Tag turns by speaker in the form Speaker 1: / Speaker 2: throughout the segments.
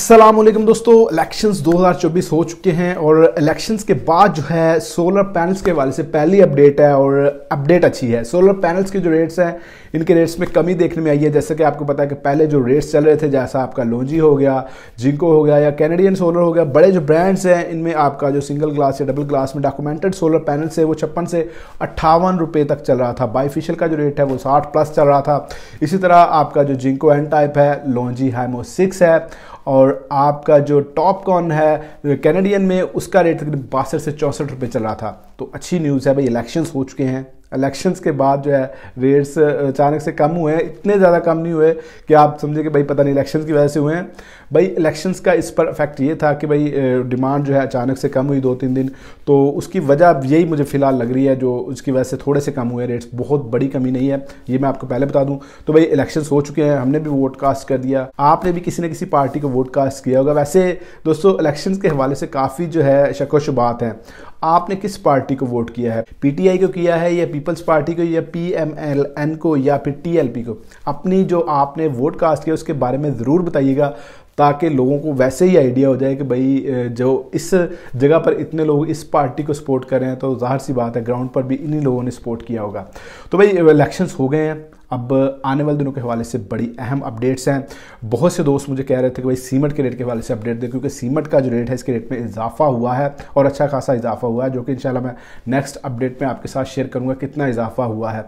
Speaker 1: अस्सलाम वालेकुम दोस्तों, इलेक्शंस 2024 हो चुके हैं और इलेक्शंस के बाद जो है सोलर पैनल्स के हवाले से पहली अपडेट है और अपडेट अच्छी है। सोलर पैनल्स के जो रेट्स हैं इनके रेट्स में कमी देखने में आई है। जैसे कि आपको पता है कि पहले जो रेट्स चल रहे थे, जैसा आपका लोंजी हो गया, जिंको हो गया या कैनेडियन सोलर हो गया, बड़े जो ब्रांड्स हैं इनमें आपका जो सिंगल ग्लास या डबल ग्लास में डॉक्यूमेंटेड सोलर पैनल्स है वो 56 से 58 रुपये तक चल रहा था। बाईफिशियल का जो रेट है वो 60 प्लस चल रहा था। इसी तरह आपका जो जिंको एन टाइप है, लोंजी हाइमो 6 है और आपका जो टॉप कॉन है कैनेडियन में उसका रेट तकरीबन 62 से 64 रुपये चल रहा था। तो अच्छी न्यूज़ है भाई, इलेक्शंस हो चुके हैं। इलेक्शंस के बाद जो है रेट्स अचानक से कम हुए हैं, इतने ज़्यादा कम नहीं हुए कि आप समझे कि भाई पता नहीं इलेक्शंस की वजह से हुए हैं। भाई इलेक्शंस का इस पर इफेक्ट ये था कि भाई डिमांड जो है अचानक से कम हुई 2-3 दिन, तो उसकी वजह यही मुझे फ़िलहाल लग रही है, जो उसकी वजह से थोड़े से कम हुए रेट्स। बहुत बड़ी कमी नहीं है, ये मैं आपको पहले बता दूं। तो भाई इलेक्शंस हो चुके हैं, हमने भी वोट कास्ट कर दिया, आपने भी किसी न किसी पार्टी को वोट कास्ट किया होगा। वैसे दोस्तों इलेक्शंस के हवाले से काफ़ी जो है शक व शुबात हैं। आपने किस पार्टी को वोट किया है? पीटीआई को किया है या पीपल्स पार्टी को या पीएमएलएन को या फिर टीएलपी को? अपनी जो आपने वोट कास्ट किया उसके बारे में ज़रूर बताइएगा, ताकि लोगों को वैसे ही आइडिया हो जाए कि भाई जो इस जगह पर इतने लोग इस पार्टी को सपोर्ट कर रहे हैं तो जाहिर सी बात है ग्राउंड पर भी इन्हीं लोगों ने सपोर्ट किया होगा। तो भाई इलेक्शंस हो गए हैं, अब आने वाले दिनों के हवाले से बड़ी अहम अपडेट्स हैं। बहुत से दोस्त मुझे कह रहे थे कि भाई सीमेंट के रेट के हवाले से अपडेट दें, क्योंकि सीमेंट का जो रेट है इसके रेट में इजाफा हुआ है और अच्छा खासा इजाफा हुआ है, जो कि इंशाल्लाह मैं नेक्स्ट अपडेट में आपके साथ शेयर करूंगा कितना इजाफा हुआ है।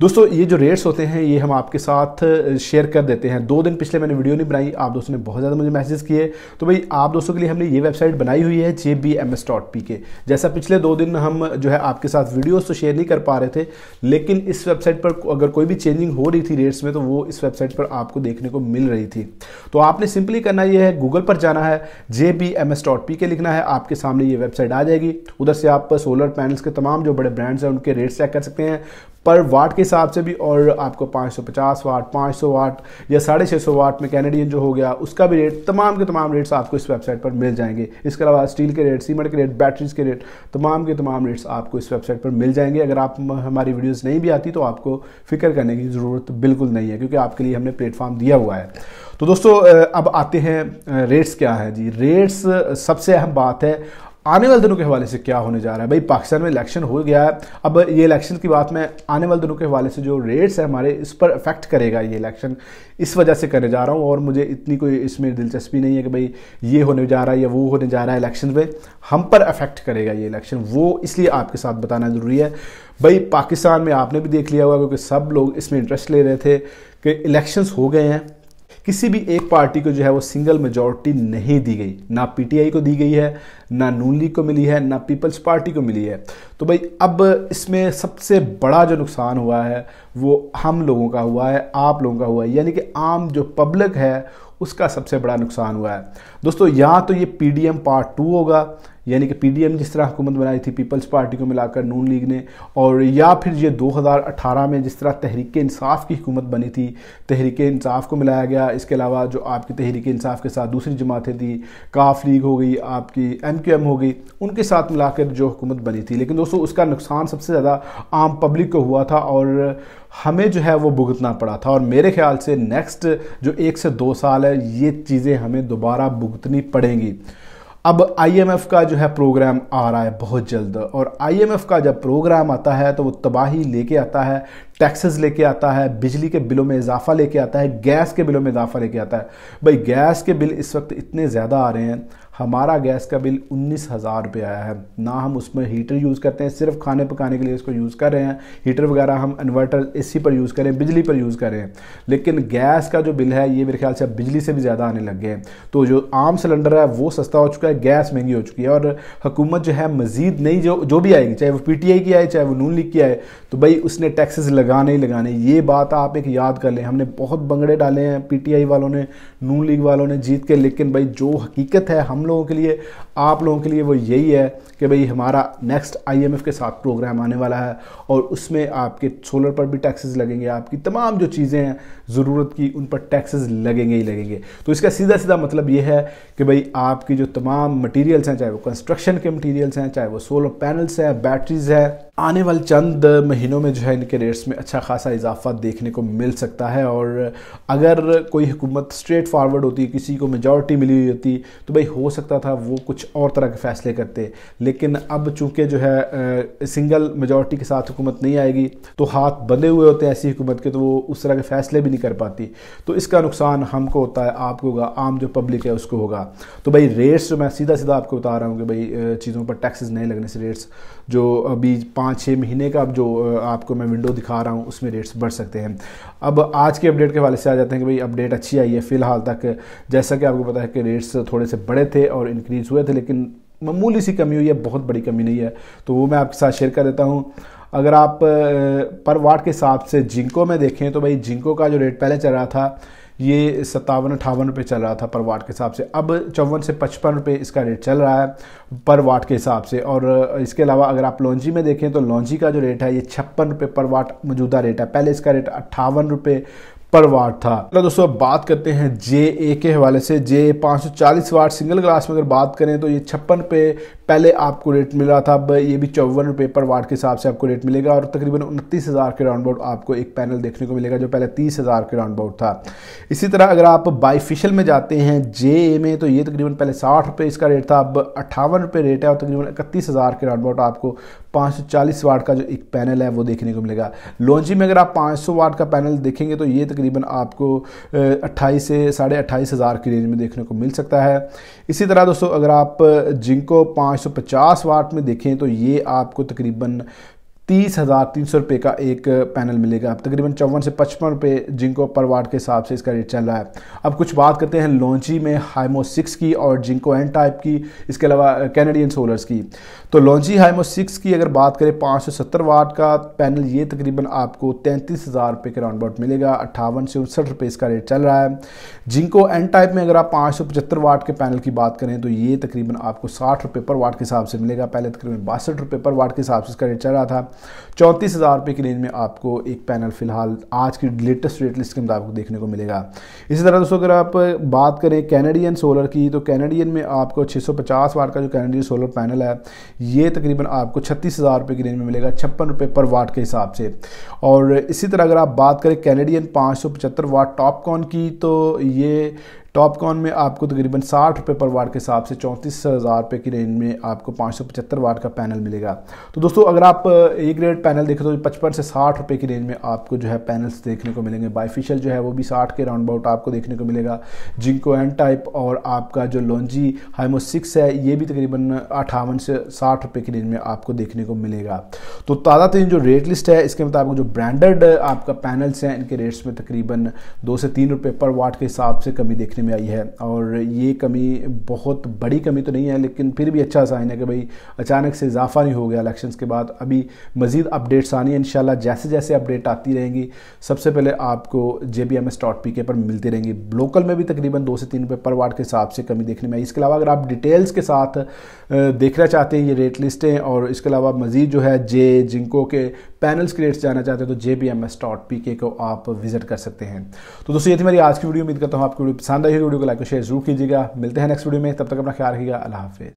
Speaker 1: दोस्तों ये जो रेट्स होते हैं ये हम आपके साथ शेयर कर देते हैं। 2 दिन पिछले मैंने वीडियो नहीं बनाई, आप दोस्तों ने बहुत ज़्यादा मुझे मैसेज किए, तो भाई आप दोस्तों के लिए हमने ये वेबसाइट बनाई हुई है jbms.pk। जैसा पिछले 2 दिन हम जो है आपके साथ वीडियोस तो शेयर नहीं कर पा रहे थे, लेकिन इस वेबसाइट पर अगर कोई भी चेंजिंग हो रही थी रेट्स में तो वो इस वेबसाइट पर आपको देखने को मिल रही थी। तो आपने सिंपली करना ये है, गूगल पर जाना है, jbms.pk लिखना है, आपके सामने ये वेबसाइट आ जाएगी। उधर से आप सोलर पैनल्स के तमाम जो बड़े ब्रांड्स हैं उनके रेट्स चेक कर सकते हैं पर वाट के हिसाब से भी, और आपको 550 वाट, 500 वाट या 650 वाट में कैनेडियन जो हो गया उसका भी रेट, तमाम के तमाम रेट्स आपको इस वेबसाइट पर मिल जाएंगे। इसके अलावा स्टील के रेट, सीमेंट के रेट, बैटरीज के रेट, तमाम के तमाम रेट्स आपको इस वेबसाइट पर मिल जाएंगे। अगर आप हमारी वीडियोस नहीं भी आती तो आपको फिक्र करने की ज़रूरत बिल्कुल नहीं है, क्योंकि आपके लिए हमने प्लेटफॉर्म दिया हुआ है। तो दोस्तों अब आते हैं रेट्स क्या है जी। रेट्स सबसे अहम बात है, आने वाले दिनों के हवाले से क्या होने जा रहा है। भाई पाकिस्तान में इलेक्शन हो गया है, अब ये इलेक्शन की बात मैं आने वाले दिनों के हवाले से जो रेट्स है हमारे, इस पर अफेक्ट करेगा ये इलेक्शन, इस वजह से करने जा रहा हूँ। और मुझे इतनी कोई इसमें दिलचस्पी नहीं है कि भाई ये होने जा रहा है या वो होने जा रहा है इलेक्शन में, हम पर अफेक्ट करेगा ये इलेक्शन, वो इसलिए आपके साथ बताना ज़रूरी है। भाई पाकिस्तान में आपने भी देख लिया होगा, क्योंकि सब लोग इसमें इंटरेस्ट ले रहे थे कि इलेक्शंस हो गए हैं, किसी भी एक पार्टी को जो है वो सिंगल मेजॉरिटी नहीं दी गई, ना पीटीआई को दी गई है, ना नून लीग को मिली है, ना पीपल्स पार्टी को मिली है। तो भाई अब इसमें सबसे बड़ा जो नुकसान हुआ है वो हम लोगों का हुआ है, आप लोगों का हुआ है, यानी कि आम जो पब्लिक है उसका सबसे बड़ा नुकसान हुआ है। दोस्तों यहाँ तो ये पीडीएम पार्ट 2 होगा, यानी कि पीडीएम जिस तरह हुकूमत बनाई थी पीपल्स पार्टी को मिलाकर नून लीग ने, और या फिर ये 2018 में जिस तरह तहरीक इंसाफ की हुकूमत बनी थी, तहरीक इंसाफ को मिलाया गया। इसके अलावा जो आपकी तहरीक इंसाफ के साथ दूसरी जमातें थी, काफ लीग हो गई, आपकी एमक्यूएम हो गई, उनके साथ मिलाकर जो हुकूमत बनी थी। लेकिन दोस्तों उसका नुकसान सबसे ज़्यादा आम पब्लिक को हुआ था और हमें जो है वो भुगतना पड़ा था। और मेरे ख्याल से नेक्स्ट जो 1 से 2 साल है ये चीज़ें हमें दोबारा भुगतनी पड़ेंगी। अब आईएमएफ का जो है प्रोग्राम आ रहा है बहुत जल्द, और आईएमएफ का जब प्रोग्राम आता है तो वो तबाही लेके आता है, टैक्सेस लेके आता है, बिजली के बिलों में इजाफा लेके आता है, गैस के बिलों में इजाफा लेके आता है। भाई गैस के बिल इस वक्त इतने ज़्यादा आ रहे हैं, हमारा गैस का बिल 19,000 रुपये आया है। ना हम उसमें हीटर यूज़ करते हैं, सिर्फ खाने पकाने के लिए इसको यूज़ कर रहे हैं, हीटर वगैरह हम इन्वर्टर एसी पर यूज़ करें, बिजली पर यूज़ कर रहे हैं, लेकिन गैस का जो बिल है ये मेरे ख्याल से अब बिजली से भी ज़्यादा आने लग गए हैं। तो जो आम सिलेंडर है वो सस्ता हो चुका है, गैस महंगी हो चुकी है, और हुकूमत जो है मज़ीद नई जो भी आएगी, चाहे वो पीटीआई की आए चाहे वो नून लीग की आए, तो भाई उसने टैक्सेस लगाने ही लगाने। ये बात आप एक याद कर लें, हमने बहुत बंगड़े डाले हैं पीटीआई वालों ने, नून लीग वालों ने जीत के, लेकिन भाई जो हकीकत है हम लोगों के लिए आप लोगों के लिए वो यही है कि भाई हमारा नेक्स्ट IMF के साथ प्रोग्राम आने वाला है और उसमें आपके सोलर पर भी टैक्सेस लगेंगे, आपकी तमाम जो चीज़ें हैं ज़रूरत की उन पर टैक्सेस लगेंगे ही लगेंगे। तो इसका सीधा सीधा मतलब ये है कि भाई आपकी जो तमाम मटेरियल्स हैं, चाहे वो कंस्ट्रक्शन के मटेरियल्स हैं, चाहे वो सोलर पैनल्स हैं, बैटरीज है, आने वाले चंद महीनों में जो है इनके रेट्स में अच्छा खासा इजाफा देखने को मिल सकता है। और अगर कोई हुकूमत स्ट्रेट फॉरवर्ड होती, किसी को मेजॉरिटी मिली हुई होती, तो भाई हो सकता था वो कुछ और तरह के फैसले करते, लेकिन अब चूंकि जो है सिंगल मेजॉरिटी के साथ हुकूमत नहीं आएगी तो हाथ बंधे हुए होते हैं ऐसी हुकूमत के, तो वो उस तरह के फैसले भी नहीं कर पाती। तो इसका नुकसान हमको होता है, आपको होगा, आम जो पब्लिक है उसको होगा। तो भाई रेट्स जो मैं सीधा सीधा आपको बता रहा हूँ कि भाई चीज़ों पर टैक्सेस नहीं लगने से रेट्स जो अभी 5-6 महीने का अब जो आपको मैं विंडो दिखा रहा हूँ उसमें रेट्स बढ़ सकते हैं। अब आज के अपडेट के हवाले से आ जाते हैं कि भाई अपडेट अच्छी आई है फ़िलहाल तक। जैसा कि आपको पता है कि रेट्स थोड़े से बड़े थे और इंक्रीज़ हुए थे, लेकिन मामूली सी कमी हुई है, बहुत बड़ी कमी नहीं है, तो वो मैं आपके साथ शेयर कर देता हूँ। अगर आप पर वाट के हिसाब से जिंको में देखें तो भाई जिंको का जो रेट पहले चल रहा था ये 57-58 रुपये चल रहा था पर वाट के हिसाब से, अब 54 से 55 रुपये इसका रेट चल रहा है पर वाट के हिसाब से। और इसके अलावा अगर आप लॉन्जी में देखें तो लॉन्जी का जो रेट है ये 56 रुपये पर वाट मौजूदा रेट है, पहले इसका रेट 58 रुपये पर वाट था। तो दोस्तों अब बात करते हैं JA के हवाले से। JA 540 वाट सिंगल ग्लास में अगर बात करें तो ये 56 रुपये पहले आपको रेट मिल रहा था, अब ये भी 54 रुपये पर वाट के हिसाब से आपको रेट मिलेगा और तकरीबन 29,000 के राउंड अबाउट आपको एक पैनल देखने को मिलेगा जो पहले 30,000 के राउंड अबाउट था। इसी तरह अगर आप बाईफिशियल में जाते हैं JA में तो ये तकरीबन पहले 60 रुपये इसका रेट था, अब 58 रुपये रेट है और तकरीबन 31,000 के राउंड अबाउट आपको 540 वाट का जो एक पैनल है वो देखने को मिलेगा। लॉन्जी में अगर आप 500 वाट का पैनल देखेंगे तो ये तकरीबन आपको 28 से 28,500 की रेंज में देखने को मिल सकता है। इसी तरह दोस्तों अगर आप जिंको 550 वाट में देखें तो ये आपको तकरीबन 30,300 रुपये का एक पैनल मिलेगा, तकरीबन 54 से 55 रुपये जिंको पर वाट के हिसाब से इसका रेट चल रहा है। अब कुछ बात करते हैं लॉन्जी में हाइमो 6 की और जिंको एन टाइप की, इसके अलावा कैनेडियन सोलर्स की। तो लॉन्जी हाइमो 6 की अगर बात करें 570 वाट का पैनल ये तकरीबन आपको 33,000 रुपये के राउंड अबाउट मिलेगा, 58 से 59 रुपये इसका रेट चल रहा है। जिंको एन टाइप में अगर आप 575 वाट के पैनल की बात करें तो ये तकरीबन आपको 60 रुपये पर वाट के हिसाब से मिलेगा, पहले तकरीबन 62 रुपये पर वाट के हिसाब से इसका रेट चल रहा था। 34,000 रुपये की रेंज में आपको एक पैनल फिलहाल आज की लेटेस्ट रेट लिस्ट के मुताबिक देखने को मिलेगा। इसी तरह दोस्तों अगर आप बात करें कैनेडियन सोलर की तो कैनेडियन में आपको 650 वाट का जो कैनेडियन सोलर पैनल है ये तकरीबन आपको 36,000 रुपये की रेंज में मिलेगा, 56 रुपये पर वाट के हिसाब से। और इसी तरह अगर आप बात करें कैनेडियन 575 वाट टॉपकॉन की तो ये टॉपकॉन में आपको तकरीबन 60 रुपये पर वाट के हिसाब से 34,000 रुपये की रेंज में आपको 575 वाट का पैनल मिलेगा। तो दोस्तों अगर आप ए ग्रेड पैनल देखें तो 55 से 60 रुपये की रेंज में आपको जो है पैनल्स देखने को मिलेंगे। बाईफिशियल जो है वो भी 60 के राउंड अबाउट आपको देखने को मिलेगा। जिंको एन टाइप और आपका जो लॉन्जी हाइमो 6 है ये भी तकरीबन 58 से 60 रुपये की रेंज में आपको देखने को मिलेगा। तो ताज़ा तरीन जो रेट लिस्ट है इसके मुताबिक जो ब्रांडेड आपका पैनल्स हैं इनके रेट्स में तकरीबन 2 से 3 रुपये पर वाट के हिसाब से कमी देखने में आई है। और ये कमी बहुत बड़ी कमी तो नहीं है, लेकिन फिर भी अच्छा साइन है कि भाई अचानक से इजाफा नहीं हो गया इलेक्शंस के बाद। अभी मजीद अपडेट्स आनी है इंशाल्लाह, जैसे जैसे अपडेट आती रहेंगी सबसे पहले आपको jbms.pk पर मिलती रहेंगी। लोकल में भी तकरीबन 2 से 3 रुपये पर वाट के हिसाब से कमी देखने में आई। इसके अलावा अगर आप डिटेल्स के साथ देखना चाहते हैं ये रेट लिस्टें और इसके अलावा मजीद जो है जिंको के पैनल्स के रेट्स जानना चाहते हैं तो jbms.pk को आप विजिट कर सकते हैं। तो दोस्तों ये थी मेरी आज की वीडियो। उम्मीद करता हूँ आपको वीडियो पसंद आई। वीडियो को लाइक और शेयर जरूर कीजिएगा। मिलते हैं नेक्स्ट वीडियो में, तब तक अपना ख्याल रखिएगा। अल्लाह हाफिज़।